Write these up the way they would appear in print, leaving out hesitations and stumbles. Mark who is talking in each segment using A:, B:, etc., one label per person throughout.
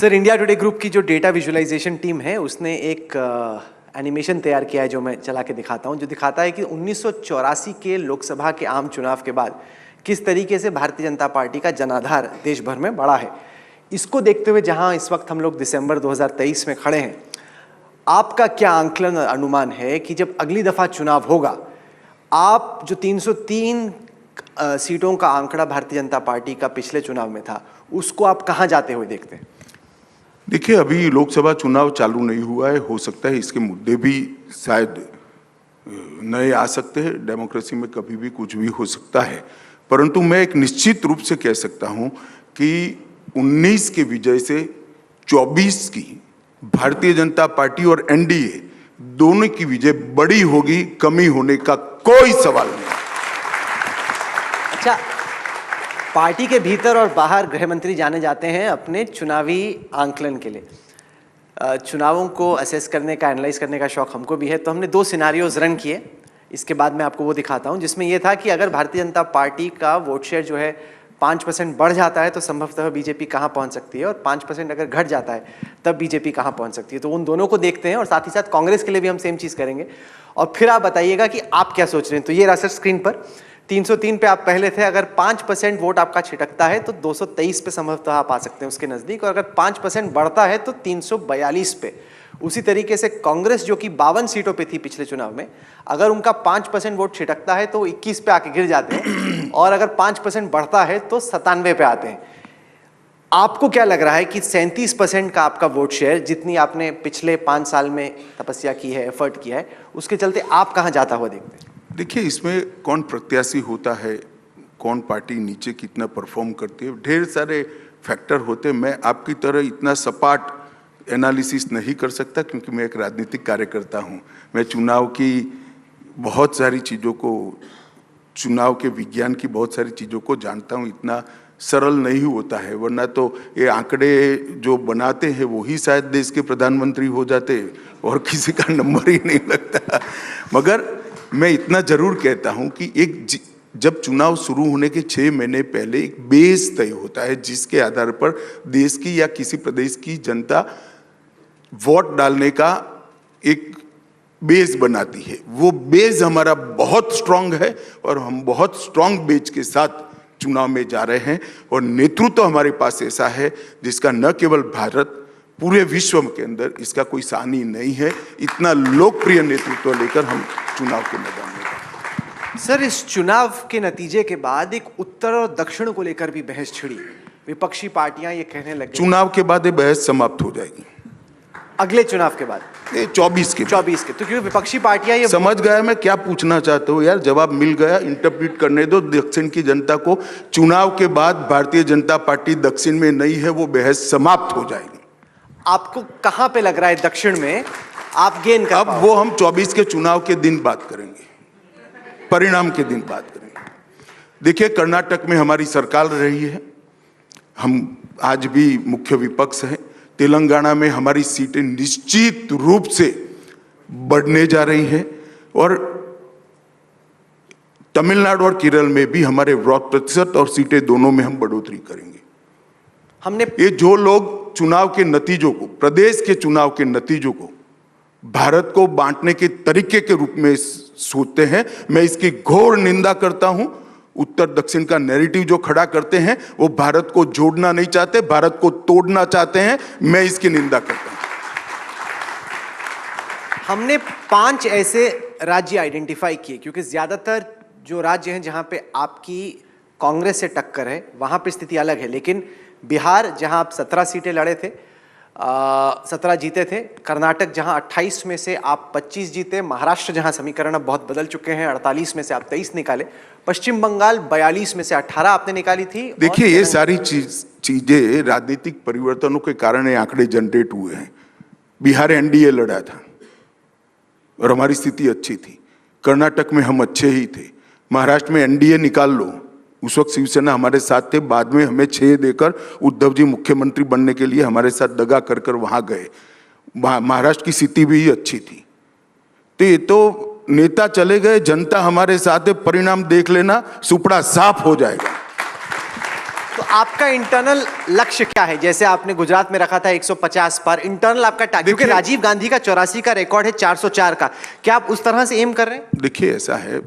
A: Sir, India today group की जो data visualisation team है उसने एक एनिमेशन तैयार किया है जो मैं चला के दिखाता हूं, जो दिखाता है कि 1984 के लोकसभा के आम चुनाव के बाद किस तरीके से भारतीय जनता पार्टी का जनाधार देश भर में बढ़ा है। इसको देखते हुए जहां इस वक्त हम लोग दिसंबर 2023 में खड़े हैं, आपका क्या आंकलन अनुमान है कि जब अगली दफा चुनाव होगा, आप जो 303 सीटों का आंकड़ा भारतीय जनता पार्टी का पिछले चुनाव में था, उसको आप कहां जाते हुए देखते हैं?
B: देखिए, अभी लोकसभा चुनाव चालू नहीं हुआ है, हो सकता है इसके मुद्दे भी शायद नए आ सकते हैं। डेमोक्रेसी में कभी भी कुछ भी हो सकता है, परंतु मैं एक निश्चित रूप से कह सकता हूं कि 19 के विजय से 24 की भारतीय जनता पार्टी और एनडीए दोनों की विजय बड़ी होगी, कमी होने का कोई सवाल नहीं।
A: अच्छा, पार्टी के भीतर और बाहर गृह मंत्री जाने जाते हैं अपने चुनावी आंकलन के लिए। चुनावों को असेस करने का, एनालाइज करने का शौक हमको भी है, तो हमने 2 सिनारियोज रन किए। इसके बाद मैं आपको वो दिखाता हूं जिसमें यह था कि अगर भारतीय जनता पार्टी का वोट शेयर जो है 5% बढ़ जाता है तो संभवतः बीजेपी कहां पहुंच सकती है, और 5% अगर घट जाता है तब बीजेपी कहां पहुंच सकती है। तो उन दोनों को देखते हैं और साथ ही साथ कांग्रेस के लिए भी हम सेम चीज़ करेंगे, और फिर आप बताइएगा कि आप क्या सोच रहे हैं। तो ये रहा सर स्क्रीन पर, 303 पे आप पहले थे। अगर 5% वोट आपका छिटकता है तो 223 पे संभवतः आप आ सकते हैं उसके नज़दीक, और अगर 5% बढ़ता है तो 342 पे। उसी तरीके से कांग्रेस जो कि 52 सीटों पे थी पिछले चुनाव में, अगर उनका 5% वोट छिटकता है तो 21 पे आके गिर जाते हैं, और अगर 5% बढ़ता है तो 97 पे आते हैं। आपको क्या लग रहा है कि 37% का आपका वोट शेयर, जितनी आपने पिछले 5 साल में तपस्या की है, एफर्ट किया है, उसके चलते आप कहाँ जाता हुआ देखते हैं?
B: देखिए, इसमें कौन प्रत्याशी होता है, कौन पार्टी नीचे कितना परफॉर्म करती है, ढेर सारे फैक्टर होते हैं। मैं आपकी तरह इतना सपाट एनालिसिस नहीं कर सकता, क्योंकि मैं एक राजनीतिक कार्यकर्ता हूं। मैं चुनाव की बहुत सारी चीज़ों को, चुनाव के विज्ञान की बहुत सारी चीज़ों को जानता हूं। इतना सरल नहीं होता है, वरना तो ये आंकड़े जो बनाते हैं वही शायद देश के प्रधानमंत्री हो जाते और किसी का नंबर ही नहीं लगता। मगर मैं इतना जरूर कहता हूं कि जब चुनाव शुरू होने के 6 महीने पहले एक बेस तय होता है, जिसके आधार पर देश की या किसी प्रदेश की जनता वोट डालने का एक बेस बनाती है। वो बेस हमारा बहुत स्ट्रांग है और हम बहुत स्ट्रांग बेस के साथ चुनाव में जा रहे हैं, और नेतृत्व हमारे पास ऐसा है जिसका न केवल भारत, पूरे विश्व के अंदर इसका कोई सानी नहीं है। इतना लोकप्रिय नेतृत्व लेकर हम चुनाव के मैदान में गए।
A: सर, इस चुनाव के नतीजे के बाद एक उत्तर और दक्षिण को लेकर भी बहस छिड़ी। विपक्षी पार्टियां ये कहने लगी,
B: चुनाव के बाद ये बहस समाप्त हो जाएगी।
A: अगले चुनाव के बाद
B: 24 के
A: तो क्योंकि विपक्षी पार्टियां ये
B: समझ गया मैं क्या पूछना चाहते हो यार, जवाब मिल गया। इंटरप्रेट करने दो दक्षिण की जनता को। चुनाव के बाद भारतीय जनता पार्टी दक्षिण में नहीं है, वो बहस समाप्त हो जाएगी।
A: आपको कहां पे लग रहा है दक्षिण में आप गेन कर
B: अब वो हम 24 के चुनाव के दिन बात करेंगे, परिणाम के दिन बात करेंगे। देखिए, कर्नाटक में हमारी सरकार रही है, हम आज भी मुख्य विपक्ष हैं। तेलंगाना में हमारी सीटें निश्चित रूप से बढ़ने जा रही हैं, और तमिलनाडु और केरल में भी हमारे वोट प्रतिशत और सीटें दोनों में हम बढ़ोतरी करेंगे।
A: हमने
B: ये जो लोग चुनाव के नतीजों को, प्रदेश के चुनाव के नतीजों को भारत को बांटने के तरीके के रूप में सोचते हैं, मैं इसकी घोर निंदा करता हूं। उत्तर दक्षिण का नैरेटिव जो खड़ा करते हैं वो भारत को जोड़ना नहीं चाहते, भारत को तोड़ना चाहते हैं। मैं इसकी निंदा करता हूं।
A: हमने 5 ऐसे राज्य आइडेंटिफाई किए, क्योंकि ज्यादातर जो राज्य हैं जहां पे आपकी कांग्रेस से टक्कर है वहां पे स्थिति अलग है। लेकिन बिहार, जहां आप 17 सीटें लड़े थे, 17 जीते थे। कर्नाटक, जहां 28 में से आप 25 जीते। महाराष्ट्र, जहां समीकरण अब बहुत बदल चुके हैं, 48 में से आप 23 निकाले। पश्चिम बंगाल 42 में से 18 आपने निकाली थी।
B: देखिए, ये सारी चीजें राजनीतिक परिवर्तनों के कारण ये आंकड़े जनरेट हुए हैं। बिहार एनडीए लड़ा था और हमारी स्थिति अच्छी थी। कर्नाटक में हम अच्छे ही थे। महाराष्ट्र में एनडीए निकाल लो, उस वक्त शिवसेना हमारे साथ थे। बाद में हमें 6 देकर उद्धव जी मुख्यमंत्री बनने के लिए हमारे साथ दगा कर कर वहां गए। महाराष्ट्र की स्थिति भी अच्छी थी। तो ये तो नेता चले गए, जनता हमारे साथ है, परिणाम देख लेना, सुपड़ा साफ हो जाएगा।
A: तो आपका इंटरनल लक्ष्य क्या है? जैसे आपने गुजरात में रखा था 150 पर, इंटरनल आपका टारगेट, क्योंकि राजीव गांधी का 84 का रिकॉर्ड है 404 का, क्या आप उस तरह से एम कर रहे हैं?
B: देखिए, ऐसा है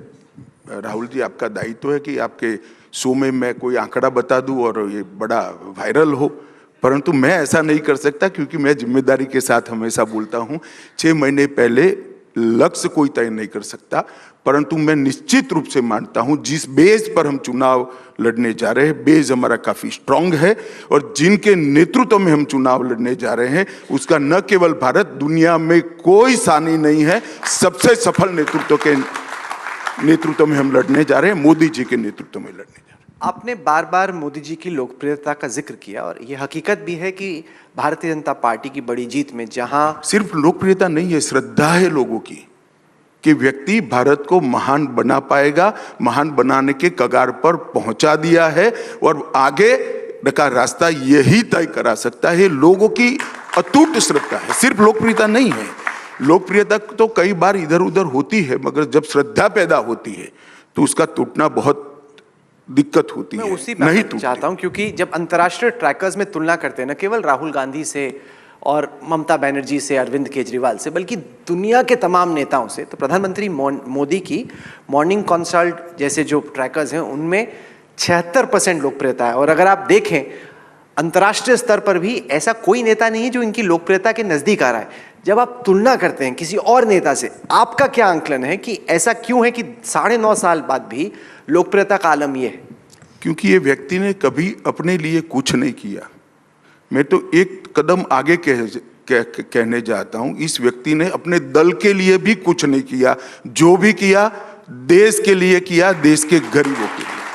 B: राहुल जी, आपका दायित्व है कि आपके शो में मैं कोई आंकड़ा बता दूं और ये बड़ा वायरल हो, परंतु मैं ऐसा नहीं कर सकता क्योंकि मैं जिम्मेदारी के साथ हमेशा बोलता हूं। 6 महीने पहले लक्ष्य कोई तय नहीं कर सकता, परंतु मैं निश्चित रूप से मानता हूं जिस बेस पर हम चुनाव लड़ने जा रहे हैं, बेस हमारा काफी स्ट्रांग है और जिनके नेतृत्व में हम चुनाव लड़ने जा रहे हैं उसका न केवल भारत, दुनिया में कोई सानी नहीं है। सबसे सफल नेतृत्व के नेतृत्व में हम लड़ने जा रहे हैं, मोदी जी के नेतृत्व में लड़ने जा रहे हैं।
A: आपने बार बार मोदी जी की लोकप्रियता का जिक्र किया और ये हकीकत भी है कि भारतीय जनता पार्टी की बड़ी जीत में जहां
B: सिर्फ लोकप्रियता नहीं है, श्रद्धा है लोगों की कि व्यक्ति भारत को महान बना पाएगा, महान बनाने के कगार पर पहुंचा दिया है और आगे का रास्ता यही तय करा सकता है। लोगों की अटूट श्रद्धा है, सिर्फ लोकप्रियता नहीं है। लोकप्रियता तो कई बार इधर उधर होती है, मगर जब श्रद्धा पैदा होती है तो उसका टूटना बहुत दिक्कत होती
A: मैं
B: है।
A: उसी नहीं चाहता हूं, क्योंकि जब अंतर्राष्ट्रीय ट्रैकर्स में तुलना करते हैं न केवल राहुल गांधी से और ममता बनर्जी से, अरविंद केजरीवाल से, बल्कि दुनिया के तमाम नेताओं से, तो प्रधानमंत्री मोदी की मॉर्निंग कंसल्ट जैसे जो ट्रैकर्स हैं उनमें 76% लोकप्रियता है। और अगर आप देखें अंतर्राष्ट्रीय स्तर पर भी ऐसा कोई नेता नहीं है जो इनकी लोकप्रियता के नजदीक आ रहा है। जब आप तुलना करते हैं किसी और नेता से, आपका क्या आंकलन है कि ऐसा क्यों है कि 9.5 साल बाद भी लोकप्रियता का आलम ये है?
B: क्योंकि ये व्यक्ति ने कभी अपने लिए कुछ नहीं किया। मैं तो एक कदम आगे कहने जाता हूं, इस व्यक्ति ने अपने दल के लिए भी कुछ नहीं किया, जो भी किया देश के लिए किया, देश के गरीबों के लिए।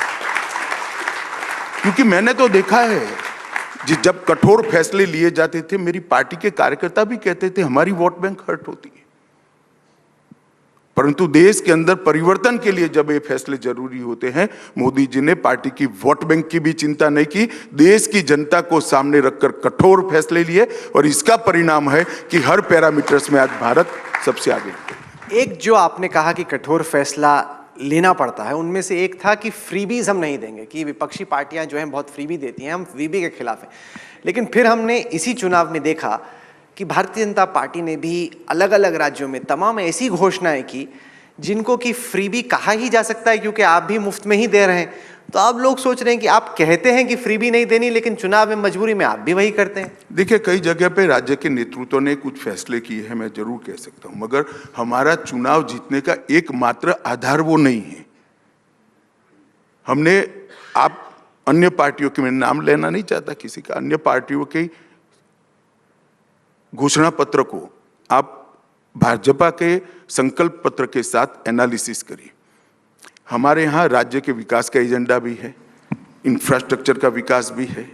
B: क्योंकि मैंने तो देखा है जब कठोर फैसले लिए जाते थे, मेरी पार्टी के कार्यकर्ता भी कहते थे हमारी वोट बैंक हर्ट होती है, परंतु देश के अंदर परिवर्तन के लिए जब ये फैसले जरूरी होते हैं, मोदी जी ने पार्टी की वोट बैंक की भी चिंता नहीं की, देश की जनता को सामने रखकर कठोर फैसले लिए और इसका परिणाम है कि हर पैरामीटर्स में आज भारत सबसे आगे है।
A: एक जो आपने कहा कि कठोर फैसला लेना पड़ता है, उनमें से एक था कि फ्रीबीज हम नहीं देंगे, कि विपक्षी पार्टियां जो हैं बहुत फ्रीबी देती हैं, हम फ्रीबी के खिलाफ हैं। लेकिन फिर हमने इसी चुनाव में देखा कि भारतीय जनता पार्टी ने भी अलग अलग राज्यों में तमाम ऐसी घोषणाएं की जिनको कि फ्रीबी कहा ही जा सकता है, क्योंकि आप भी मुफ्त में ही दे रहे हैं। तो अब लोग सोच रहे हैं कि आप कहते हैं कि फ्रीबी नहीं देनी, लेकिन चुनाव में मजबूरी में आप भी वही करते हैं।
B: देखिए, कई जगह पे राज्य के नेतृत्व ने कुछ फैसले किए हैं, मैं जरूर कह सकता हूं, मगर हमारा चुनाव जीतने का एकमात्र आधार वो नहीं है। हमने, आप अन्य पार्टियों के, मैं नाम लेना नहीं चाहता किसी का, अन्य पार्टियों के घोषणा पत्र को आप भाजपा के संकल्प पत्र के साथ एनालिसिस करिए। हमारे यहाँ राज्य के विकास का एजेंडा भी है, इंफ्रास्ट्रक्चर का विकास भी है,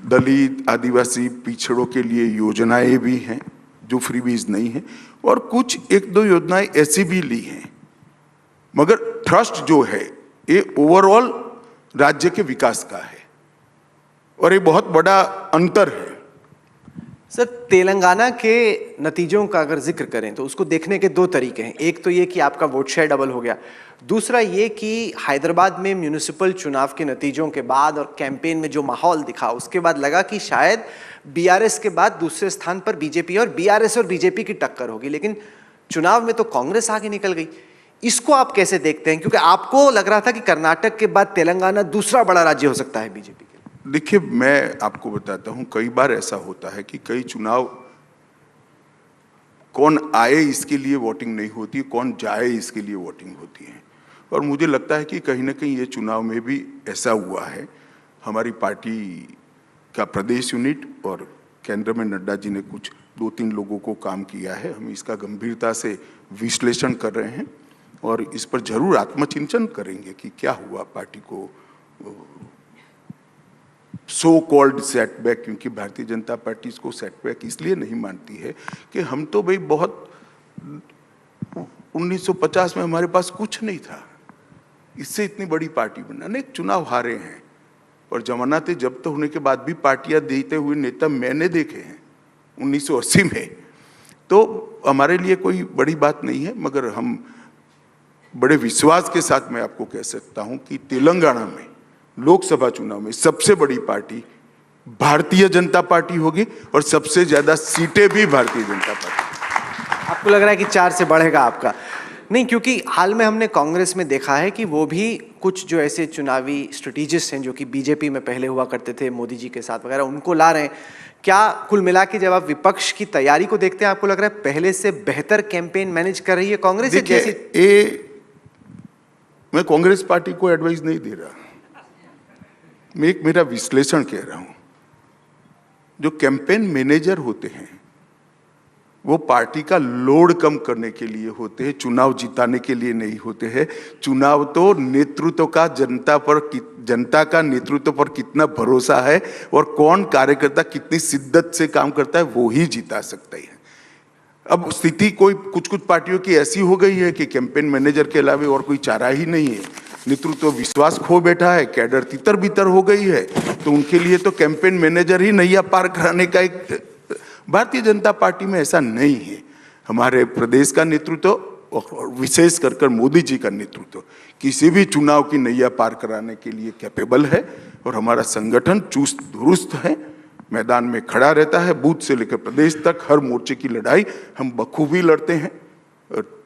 B: दलित आदिवासी पिछड़ों के लिए योजनाएं भी हैं जो फ्रीबीज नहीं है, और कुछ 1-2 योजनाएं ऐसी भी ली हैं, मगर ट्रस्ट जो है ये ओवरऑल राज्य के विकास का है और ये बहुत बड़ा अंतर है।
A: सर, तेलंगाना के नतीजों का अगर जिक्र करें तो उसको देखने के 2 तरीके हैं। एक तो ये कि आपका वोट शेयर डबल हो गया, दूसरा ये कि हैदराबाद में म्यूनिसिपल चुनाव के नतीजों के बाद और कैंपेन में जो माहौल दिखा, उसके बाद लगा कि शायद बीआरएस के बाद दूसरे स्थान पर बीजेपी और बीआरएस और बीजेपी की टक्कर होगी, लेकिन चुनाव में तो कांग्रेस आगे निकल गई। इसको आप कैसे देखते हैं? क्योंकि आपको लग रहा था कि कर्नाटक के बाद तेलंगाना दूसरा बड़ा राज्य हो सकता है बीजेपी के।
B: देखिए, मैं आपको बताता हूं, कई बार ऐसा होता है कि कई चुनाव कौन आए इसके लिए वोटिंग नहीं होती, कौन जाए इसके लिए वोटिंग होती है, और मुझे लगता है कि कहीं ना कहीं ये चुनाव में भी ऐसा हुआ है। हमारी पार्टी का प्रदेश यूनिट और केंद्र में नड्डा जी ने कुछ 2-3 लोगों को काम किया है, हम इसका गंभीरता से विश्लेषण कर रहे हैं और इस पर जरूर आत्मचिंतन करेंगे कि क्या हुआ पार्टी को सो कॉल्ड सेटबैक, क्योंकि भारतीय जनता पार्टी इसको सेटबैक इसलिए नहीं मानती है कि हम तो भाई बहुत 1950 में हमारे पास कुछ नहीं था, इससे इतनी बड़ी पार्टी बना, अनेक चुनाव हारे हैं और जमानतें जब्त होने के बाद भी पार्टियां देते हुए नेता मैंने देखे हैं 1980 में। तो हमारे लिए कोई बड़ी बात नहीं है, मगर हम बड़े विश्वास के साथ मैं आपको कह सकता हूं कि तेलंगाना में लोकसभा चुनाव में सबसे बड़ी पार्टी भारतीय जनता पार्टी होगी और सबसे ज्यादा सीटें भी भारतीय जनता पार्टी।
A: आपको लग रहा है कि 4 से बढ़ेगा आपका? नहीं, क्योंकि हाल में हमने कांग्रेस में देखा है कि वो भी कुछ जो ऐसे चुनावी स्ट्रेटेजिस्ट हैं जो कि बीजेपी में पहले हुआ करते थे मोदी जी के साथ वगैरह, उनको ला रहे हैं। क्या कुल मिला के जब आप विपक्ष की तैयारी को देखते हैं, आपको लग रहा है पहले से बेहतर कैंपेन मैनेज कर रही है कांग्रेस?
B: मैं कांग्रेस पार्टी को एडवाइस नहीं दे रहा, मैं मेरा विश्लेषण कह रहा हूं। जो कैंपेन मैनेजर होते हैं वो पार्टी का लोड कम करने के लिए होते हैं, चुनाव जिताने के लिए नहीं होते हैं। चुनाव तो नेतृत्व का जनता का नेतृत्व पर कितना भरोसा है और कौन कार्यकर्ता कितनी शिद्दत से काम करता है वो ही जिता सकता है। अब स्थिति कुछ पार्टियों की ऐसी हो गई है कि कैंपेन मैनेजर के अलावा और कोई चारा ही नहीं है। नेतृत्व विश्वास खो बैठा है, कैडर तितर बितर हो गई है, तो उनके लिए तो कैंपेन मैनेजर ही नैया पार कराने का एक। भारतीय जनता पार्टी में ऐसा नहीं है। हमारे प्रदेश का नेतृत्व और विशेष कर मोदी जी का नेतृत्व किसी भी चुनाव की नैया पार कराने के लिए कैपेबल है और हमारा संगठन चुस्त दुरुस्त है, मैदान में खड़ा रहता है। बूथ से लेकर प्रदेश तक हर मोर्चे की लड़ाई हम बखूबी लड़ते हैं,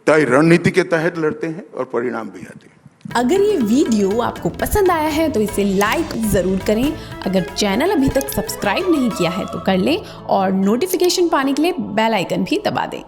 B: तय रणनीति के तहत लड़ते हैं और परिणाम भी आते हैं।
C: अगर ये वीडियो आपको पसंद आया है तो इसे लाइक ज़रूर करें। अगर चैनल अभी तक सब्सक्राइब नहीं किया है तो कर लें और नोटिफिकेशन पाने के लिए बेल आइकन भी दबा दें।